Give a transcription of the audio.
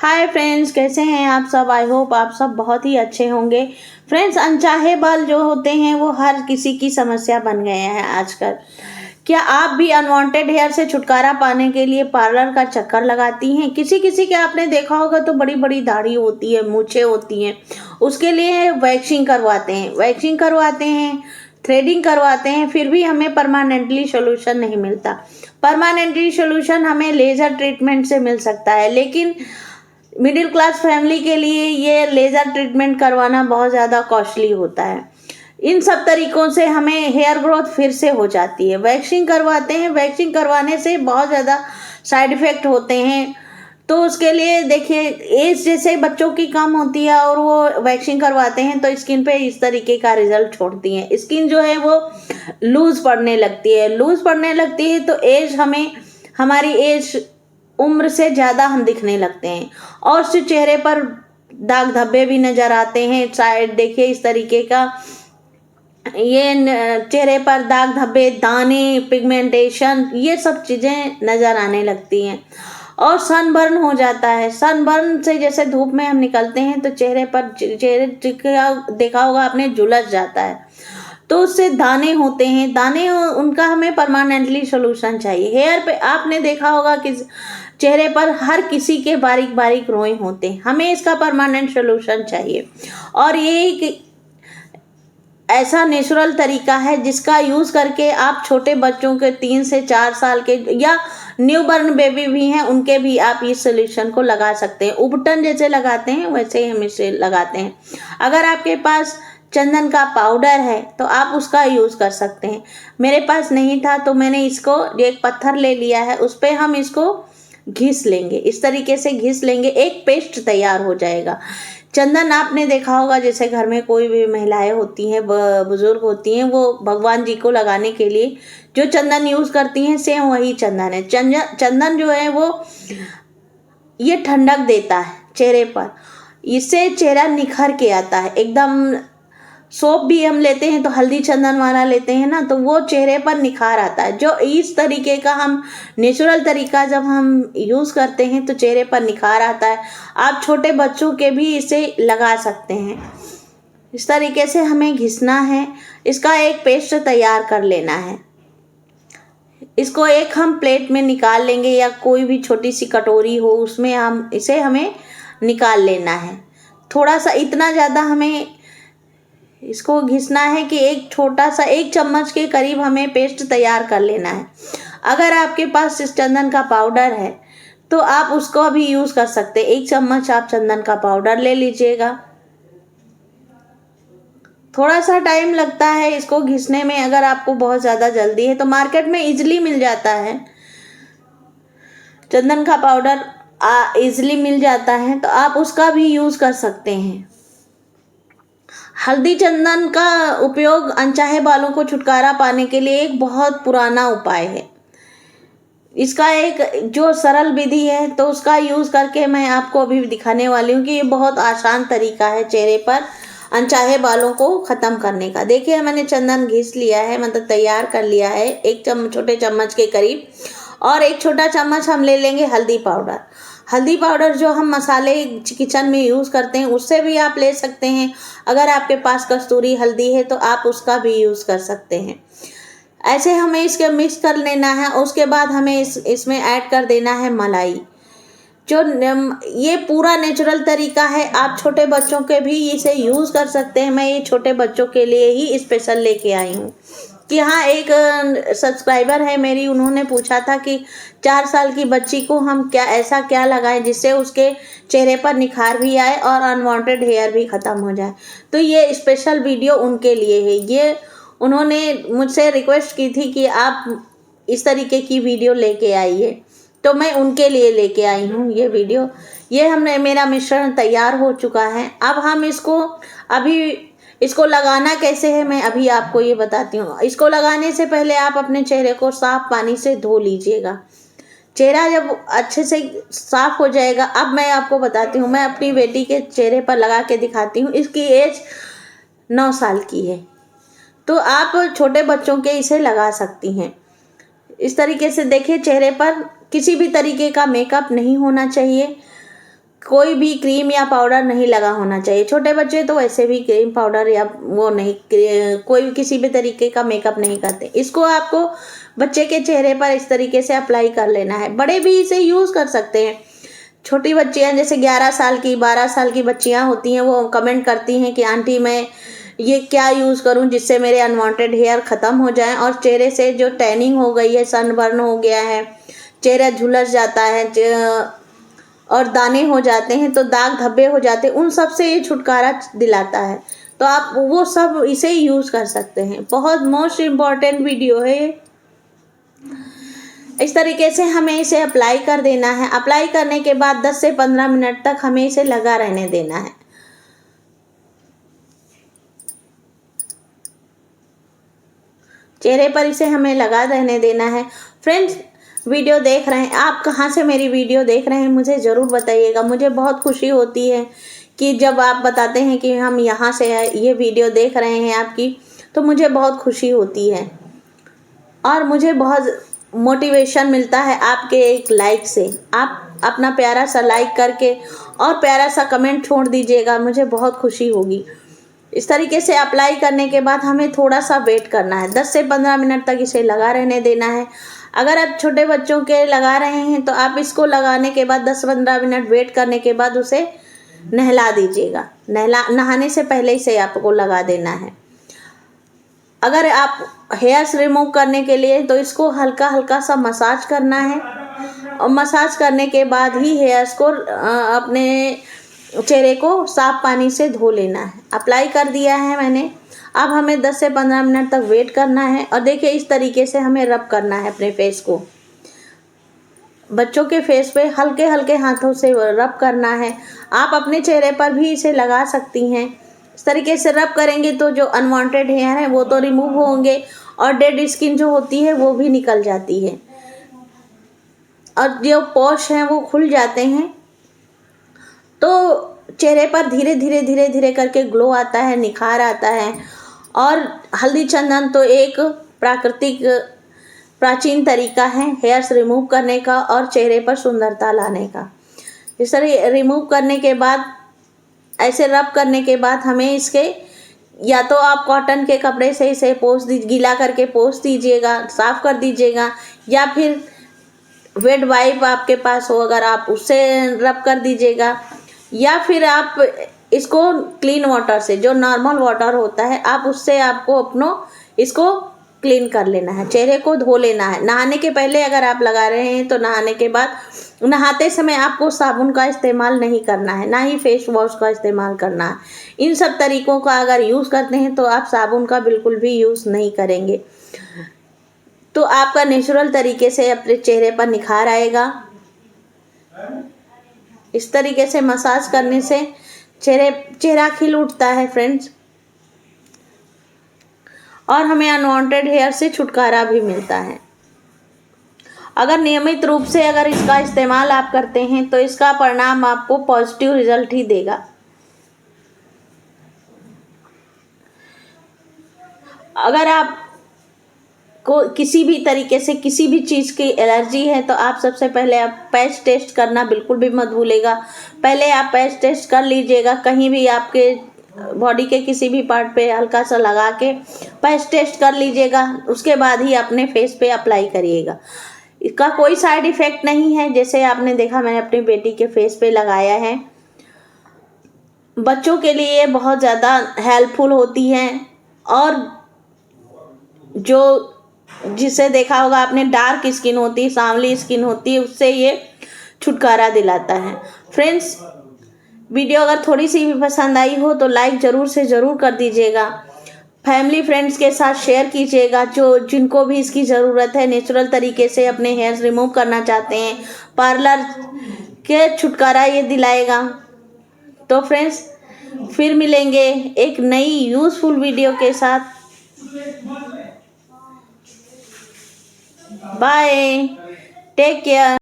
Hi friends, कैसे हैं आप सब। आई होप आप सब बहुत ही अच्छे होंगे। फ्रेंड्स, अनचाहे बाल जो होते हैं वो हर किसी की समस्या बन गए हैं आजकल। क्या आप भी अनवांटेड हेयर से छुटकारा पाने के लिए पार्लर का चक्कर लगाती हैं? किसी किसी के आपने देखा होगा तो बड़ी बड़ी दाढ़ी होती है, मूछें होती हैं, उसके लिए वैक्सिंग करवाते हैं, थ्रेडिंग करवाते हैं, फिर भी हमें परमानेंटली सोल्यूशन नहीं मिलता। परमानेंटली सोल्यूशन हमें लेज़र ट्रीटमेंट से मिल सकता है, लेकिन मिडिल क्लास फैमिली के लिए ये लेज़र ट्रीटमेंट करवाना बहुत ज़्यादा कॉस्टली होता है। इन सब तरीकों से हमें हेयर ग्रोथ फिर से हो जाती है। वैक्सिंग करवाते हैं, वैक्सिंग करवाने से बहुत ज़्यादा साइड इफ़ेक्ट होते हैं। तो उसके लिए देखिए, एज जैसे बच्चों की कम होती है और वो वैक्सिंग करवाते हैं तो स्किन पे इस तरीके का रिजल्ट छोड़ती हैं। स्किन जो है वो लूज़ पड़ने लगती है तो हमारी एज उम्र से ज़्यादा हम दिखने लगते हैं और उससे चेहरे पर दाग धब्बे भी नज़र आते हैं। शायद देखिए इस तरीके का चेहरे पर दाग धब्बे, दाने, पिगमेंटेशन, ये सब चीज़ें नज़र आने लगती हैं और सनबर्न हो जाता है। सनबर्न से जैसे धूप में हम निकलते हैं तो चेहरे देखा होगा आपने, झुलस जाता है, तो उससे दाने होते हैं। उनका हमें परमानेंटली सोल्यूशन चाहिए। हेयर पे आपने देखा होगा कि चेहरे पर हर किसी के बारीक बारीक रोए होते हैं, हमें इसका परमानेंट सोल्यूशन चाहिए। और ये एक ऐसा नेचुरल तरीका है जिसका यूज़ करके आप छोटे बच्चों के 3 से 4 साल के या न्यू बर्न बेबी भी हैं, उनके भी आप इस सोल्यूशन को लगा सकते हैं। उबटन जैसे लगाते हैं वैसे ही हम इसे लगाते हैं। अगर आपके पास चंदन का पाउडर है तो आप उसका यूज़ कर सकते हैं। मेरे पास नहीं था तो मैंने इसको एक पत्थर ले लिया है, उस पर हम इसको घिस लेंगे। इस तरीके से घिस लेंगे, एक पेस्ट तैयार हो जाएगा। चंदन आपने देखा होगा, जैसे घर में कोई भी महिलाएं होती हैं, बुजुर्ग होती हैं, वो भगवान जी को लगाने के लिए जो चंदन यूज़ करती हैं, सेम वही चंदन है। चंदन जो है वो ये ठंडक देता है चेहरे पर, इससे चेहरा निखर के आता है एकदम। सोप भी हम लेते हैं तो हल्दी चंदन वाला लेते हैं ना, तो वो चेहरे पर निखार आता है। जो इस तरीके का हम नेचुरल तरीका जब हम यूज़ करते हैं तो चेहरे पर निखार आता है। आप छोटे बच्चों के भी इसे लगा सकते हैं। इस तरीके से हमें घिसना है, इसका एक पेस्ट तैयार कर लेना है। इसको एक हम प्लेट में निकाल लेंगे या कोई भी छोटी सी कटोरी हो उसमें हमें निकाल लेना है। थोड़ा सा, इतना ज़्यादा हमें इसको घिसना है कि एक छोटा सा 1 चम्मच के करीब हमें पेस्ट तैयार कर लेना है। अगर आपके पास इस चंदन का पाउडर है तो आप उसको भी यूज़ कर सकते हैं। 1 चम्मच आप चंदन का पाउडर ले लीजिएगा। थोड़ा सा टाइम लगता है इसको घिसने में। अगर आपको बहुत ज़्यादा जल्दी है तो मार्केट में इजीली मिल जाता है, चंदन का पाउडर इजीली मिल जाता है, तो आप उसका भी यूज़ कर सकते हैं। हल्दी चंदन का उपयोग अनचाहे बालों को छुटकारा पाने के लिए एक बहुत पुराना उपाय है। इसका एक जो सरल विधि है तो उसका यूज़ करके मैं आपको अभी दिखाने वाली हूँ कि ये बहुत आसान तरीका है चेहरे पर अनचाहे बालों को ख़त्म करने का। देखिए, मैंने चंदन घिस लिया है, मतलब तैयार कर लिया है, 1 छोटे चम्मच के करीब। और 1 छोटा चम्मच हम ले लेंगे हल्दी पाउडर। हल्दी पाउडर जो हम मसाले किचन में यूज़ करते हैं उससे भी आप ले सकते हैं। अगर आपके पास कस्तूरी हल्दी है तो आप उसका भी यूज़ कर सकते हैं। ऐसे हमें इसके मिक्स कर लेना है। उसके बाद हमें इसमें ऐड कर देना है मलाई। ये पूरा नेचुरल तरीका है, आप छोटे बच्चों के भी इसे यूज़ कर सकते हैं। मैं ये छोटे बच्चों के लिए ही स्पेशल लेके आई हूँ कि हाँ, एक सब्सक्राइबर है मेरी, उन्होंने पूछा था कि 4 साल की बच्ची को हम क्या लगाएं जिससे उसके चेहरे पर निखार भी आए और अनवांटेड हेयर भी ख़त्म हो जाए। तो ये स्पेशल वीडियो उनके लिए है। ये उन्होंने मुझसे रिक्वेस्ट की थी कि आप इस तरीके की वीडियो लेके आइए, तो मैं उनके लिए लेके आई हूँ ये वीडियो। मेरा मिश्रण तैयार हो चुका है। अब हम इसको लगाना कैसे है मैं अभी आपको ये बताती हूँ। इसको लगाने से पहले आप अपने चेहरे को साफ पानी से धो लीजिएगा। चेहरा जब अच्छे से साफ हो जाएगा, अब मैं आपको बताती हूँ, मैं अपनी बेटी के चेहरे पर लगा के दिखाती हूँ। इसकी एज 9 साल की है, तो आप छोटे बच्चों के इसे लगा सकती हैं। इस तरीके से देखिए, चेहरे पर किसी भी तरीके का मेकअप नहीं होना चाहिए, कोई भी क्रीम या पाउडर नहीं लगा होना चाहिए। छोटे बच्चे तो वैसे भी क्रीम पाउडर या वो नहीं, कोई भी किसी भी तरीके का मेकअप नहीं करते। इसको आपको बच्चे के चेहरे पर इस तरीके से अप्लाई कर लेना है। बड़े भी इसे यूज़ कर सकते हैं। छोटी बच्चियां जैसे 11 साल की 12 साल की बच्चियां होती हैं, वो कमेंट करती हैं कि आंटी मैं ये क्या यूज़ करूं जिससे मेरे अनवांटेड हेयर ख़त्म हो जाएं और चेहरे से जो टैनिंग हो गई है, सनबर्न हो गया है, चेहरा झुलस जाता है और दाने हो जाते हैं, तो दाग धब्बे हो जाते हैं, उन सब से ये छुटकारा दिलाता है। तो आप वो सब इसे यूज़ कर सकते हैं। बहुत मोस्ट इम्पॉर्टेंट वीडियो है ये। इस तरीके से हमें इसे अप्लाई कर देना है। अप्लाई करने के बाद 10 से 15 मिनट तक हमें इसे लगा रहने देना है। चेहरे पर इसे हमें लगा रहने देना है। फ्रेंड्स, वीडियो देख रहे हैं, आप कहाँ से मेरी वीडियो देख रहे हैं मुझे ज़रूर बताइएगा। मुझे बहुत खुशी होती है कि जब आप बताते हैं कि हम यहाँ से ये वीडियो देख रहे हैं आपकी, तो मुझे बहुत खुशी होती है और मुझे बहुत मोटिवेशन मिलता है आपके एक लाइक से। आप अपना प्यारा सा लाइक करके और प्यारा सा कमेंट छोड़ दीजिएगा, मुझे बहुत खुशी होगी। इस तरीके से अप्लाई करने के बाद हमें थोड़ा सा वेट करना है। 10 से 15 मिनट तक इसे लगा रहने देना है। अगर आप छोटे बच्चों के लगा रहे हैं तो आप इसको लगाने के बाद 10-15 मिनट वेट करने के बाद उसे नहला दीजिएगा। नहाने से पहले इसे आपको लगा देना है। अगर आप हेयर्स रिमूव करने के लिए तो इसको हल्का हल्का सा मसाज करना है और मसाज करने के बाद ही हेयर्स को अपने चेहरे को साफ पानी से धो लेना है। अप्लाई कर दिया है मैंने। अब हमें 10 से 15 मिनट तक वेट करना है और देखिए इस तरीके से हमें रब करना है अपने फेस को। बच्चों के फेस पे हल्के हल्के हाथों से रब करना है। आप अपने चेहरे पर भी इसे लगा सकती हैं। इस तरीके से रब करेंगे तो जो अनवांटेड हेयर है वो तो रिमूव होंगे और डेड स्किन जो होती है वो भी निकल जाती है और जो पोर्स हैं वो खुल जाते हैं। तो चेहरे पर धीरे धीरे धीरे धीरे करके ग्लो आता है, निखार आता है। और हल्दी चंदन तो एक प्राकृतिक प्राचीन तरीका है हेयर्स रिमूव करने का और चेहरे पर सुंदरता लाने का। इस तरह रिमूव करने के बाद, ऐसे रब करने के बाद हमें इसके या तो आप कॉटन के कपड़े से इसे गीला करके पोंछ दीजिएगा, साफ़ कर दीजिएगा, या फिर वेट वाइप आपके पास हो अगर आप उससे रब कर दीजिएगा, या फिर आप इसको क्लीन वाटर से, जो नॉर्मल वाटर होता है, आप उससे आपको इसको क्लीन कर लेना है, चेहरे को धो लेना है। नहाने के पहले अगर आप लगा रहे हैं तो नहाने के बाद, नहाते समय आपको साबुन का इस्तेमाल नहीं करना है, ना ही फेस वॉश का इस्तेमाल करना है। इन सब तरीकों का अगर यूज़ करते हैं तो आप साबुन का बिल्कुल भी यूज़ नहीं करेंगे, तो आपका नेचुरल तरीके से अपने चेहरे पर निखार आएगा। इस तरीके से मसाज करने से चेहरा खिल उठता है फ्रेंड्स, और हमें अनवांटेड हेयर से छुटकारा भी मिलता है। अगर नियमित रूप से अगर इसका इस्तेमाल आप करते हैं तो इसका परिणाम आपको पॉजिटिव रिजल्ट ही देगा। अगर आप को किसी भी तरीके से किसी भी चीज़ की एलर्जी है तो आप सबसे पहले आप पैच टेस्ट करना बिल्कुल भी मत भूलेगा। पहले आप पैच टेस्ट कर लीजिएगा, कहीं भी आपके बॉडी के किसी भी पार्ट पे हल्का सा लगा के पैच टेस्ट कर लीजिएगा, उसके बाद ही अपने फेस पे अप्लाई करिएगा। इसका कोई साइड इफ़ेक्ट नहीं है, जैसे आपने देखा मैंने अपनी बेटी के फेस पे लगाया है। बच्चों के लिए बहुत ज़्यादा हेल्पफुल होती हैं, और जो जिसे देखा होगा आपने, डार्क स्किन होती है, सांवली स्किन होती है, उससे ये छुटकारा दिलाता है। फ्रेंड्स, वीडियो अगर थोड़ी सी भी पसंद आई हो तो लाइक ज़रूर से ज़रूर कर दीजिएगा। फैमिली फ्रेंड्स के साथ शेयर कीजिएगा, जिनको भी इसकी ज़रूरत है, नेचुरल तरीके से अपने हेयर्स रिमूव करना चाहते हैं, पार्लर के छुटकारा ये दिलाएगा। तो फ्रेंड्स, फिर मिलेंगे एक नई यूज़फुल वीडियो के साथ। Bye, take care.